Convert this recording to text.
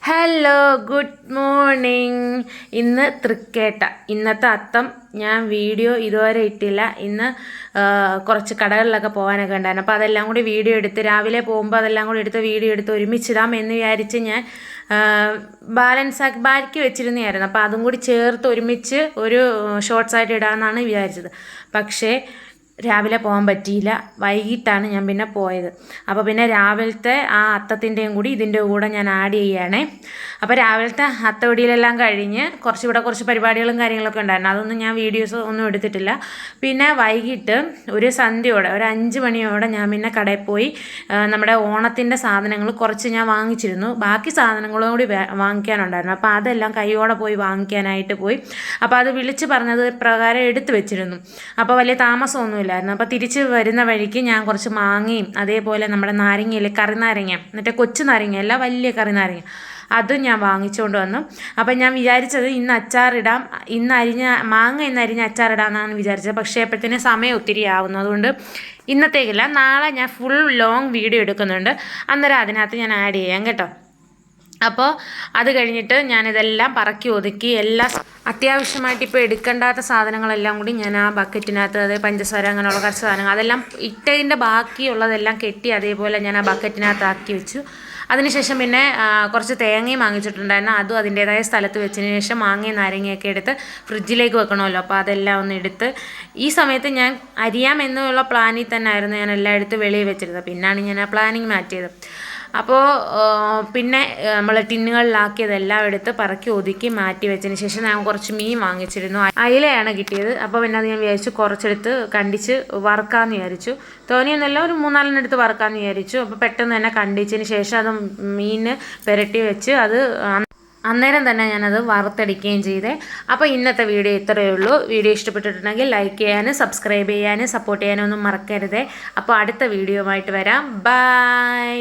Hello good morning. ഇന്ന് തൃക്കേട്ട. ഇന്നത്തെ അത്തം ഞാൻ വീഡിയോ ഇതുവരെ ഇട്ടില്ല. ഇന്ന് കുറച്ച് കടകളിലൊക്കെ പോകാനൊക്കെ ഉണ്ടായിരുന്നു. അപ്പോൾ അതെല്ലാം കൂടി വീഡിയോ എടുത്ത് രാവിലെ പോകുമ്പോൾ അതെല്ലാം കൂടി എടുത്ത് വീഡിയോ എടുത്ത് ഒരുമിച്ചിടാം എന്ന് വിചാരിച്ച് ഞാൻ ബാക്കി വെച്ചിരുന്നതായിരുന്നു. അപ്പോൾ അതും കൂടി ചേർത്ത് ഒരുമിച്ച് ഒരു ഷോർട്സ് ആയിട്ട് ഇടാമെന്നാണ് വിചാരിച്ചത്. പക്ഷേ രാവിലെ പോകാൻ പറ്റിയില്ല. വൈകിട്ടാണ് ഞാൻ പിന്നെ പോയത്. അപ്പോൾ പിന്നെ രാവിലത്തെ ആ അത്തത്തിൻ്റെയും കൂടി ഇതിൻ്റെ കൂടെ ഞാൻ ആഡ് ചെയ്യുകയാണേ. അപ്പോൾ രാവിലത്തെ അത്തവടിയിലെല്ലാം കഴിഞ്ഞ് കുറച്ച് പരിപാടികളും കാര്യങ്ങളൊക്കെ ഉണ്ടായിരുന്നു. അതൊന്നും ഞാൻ വീഡിയോസ് ഒന്നും എടുത്തിട്ടില്ല. പിന്നെ വൈകിട്ട് ഒരു സന്ധ്യയോടെ ഒരു 5 മണിയോടെ ഞാൻ പിന്നെ കടയിൽ പോയി നമ്മുടെ ഓണത്തിൻ്റെ സാധനങ്ങൾ കുറച്ച് ഞാൻ വാങ്ങിച്ചിരുന്നു. ബാക്കി സാധനങ്ങളും കൂടി വാങ്ങിക്കാനുണ്ടായിരുന്നു. അപ്പോൾ അതെല്ലാം കൈയോടെ പോയി വാങ്ങിക്കാനായിട്ട് പോയി. അപ്പോൾ അത് വിളിച്ച് പറഞ്ഞത് പ്രകാരം എടുത്തു വെച്ചിരുന്നു. അപ്പോൾ വലിയ താമസമൊന്നുമില്ല. അപ്പോൾ തിരിച്ച് വരുന്ന വഴിക്ക് ഞാൻ കുറച്ച് മാങ്ങയും അതേപോലെ നമ്മുടെ നാരങ്ങയിലെ കറിനാരങ്ങ, എന്നിട്ട് കൊച്ചു നാരങ്ങ അല്ല, വലിയ കറിനാരങ്ങ, അതും ഞാൻ വാങ്ങിച്ചുകൊണ്ട് വന്നു. അപ്പം ഞാൻ വിചാരിച്ചത് ഇന്ന് അച്ചാറിടാം, മാങ്ങ ഇന്ന് അരിഞ്ഞ് അച്ചാറിടാമെന്നാണ് വിചാരിച്ചത്. പക്ഷേ അപ്പോഴത്തേനും സമയം ഒത്തിരി ആവുന്നു. അതുകൊണ്ട് ഇന്നത്തേക്കില്ല, നാളെ ഞാൻ ഫുൾ ലോങ് വീഡിയോ എടുക്കുന്നുണ്ട്. അന്നേരം അതിനകത്ത് ഞാൻ ആഡ് ചെയ്യാം കേട്ടോ. അപ്പോൾ അത് കഴിഞ്ഞിട്ട് ഞാനിതെല്ലാം പറക്കി ഒതുക്കി എല്ലാം അത്യാവശ്യമായിട്ട് ഇപ്പോൾ എടുക്കേണ്ടാത്ത സാധനങ്ങളെല്ലാം കൂടി ഞാൻ ആ ബക്കറ്റിനകത്ത്, അതായത് പഞ്ചസാര അങ്ങനെയുള്ള കുറച്ച് സാധനങ്ങൾ അതെല്ലാം ഇട്ടതിൻ്റെ ബാക്കിയുള്ളതെല്ലാം കെട്ടി അതേപോലെ ഞാൻ ആ ബക്കറ്റിനകത്ത് ആക്കി വെച്ചു. അതിനുശേഷം പിന്നെ കുറച്ച് തേങ്ങയും വാങ്ങിച്ചിട്ടുണ്ടായിരുന്നു. അതും അതിൻ്റേതായ സ്ഥലത്ത് വെച്ചതിന് ശേഷം മാങ്ങയും നാരങ്ങയൊക്കെ എടുത്ത് ഫ്രിഡ്ജിലേക്ക് വെക്കണമല്ലോ. അപ്പോൾ അതെല്ലാം ഒന്ന് എടുത്ത് ഈ സമയത്ത് ഞാൻ അരിയാമെന്നുള്ള പ്ലാനിൽ തന്നെ ആയിരുന്നു ഞാൻ എല്ലാം എടുത്ത് വെളിയിൽ വെച്ചിരുന്നത്. പിന്നാണ് ഞാൻ ആ പ്ലാനിങ് മാറ്റിയത്. അപ്പോൾ പിന്നെ നമ്മൾ ടിന്നുകളിലാക്കിയതെല്ലാം എടുത്ത് പറക്കി ഒതുക്കി മാറ്റി വെച്ചതിന് ശേഷം ഞാൻ കുറച്ച് മീൻ വാങ്ങിച്ചിരുന്നു. അയിലയാണ് കിട്ടിയത്. അപ്പോൾ പിന്നെ അത് ഞാൻ വിചാരിച്ചു കുറച്ചെടുത്ത് കണ്ടിച്ച് വറുക്കാമെന്ന് വിചാരിച്ചു. തോന്നിയൊന്നുമല്ല, ഒരു 3-4 എടുത്ത് വറുക്കാമെന്ന് വിചാരിച്ചു. അപ്പോൾ പെട്ടെന്ന് തന്നെ കണ്ടിച്ചതിന് ശേഷം അത് മീൻ പുരട്ടി വെച്ച് അത് അന്നേരം തന്നെ ഞാനത് വറുത്തെടുക്കുകയും ചെയ്തേ. അപ്പോൾ ഇന്നത്തെ വീഡിയോ ഇത്രയേ ഉള്ളൂ. വീഡിയോ ഇഷ്ടപ്പെട്ടിട്ടുണ്ടെങ്കിൽ ലൈക്ക് ചെയ്യാനും സബ്സ്ക്രൈബ് ചെയ്യാനും സപ്പോർട്ട് ചെയ്യാനും ഒന്നും മറക്കരുതേ. അപ്പോൾ അടുത്ത വീഡിയോ ആയിട്ട് വരാം. ബൈ.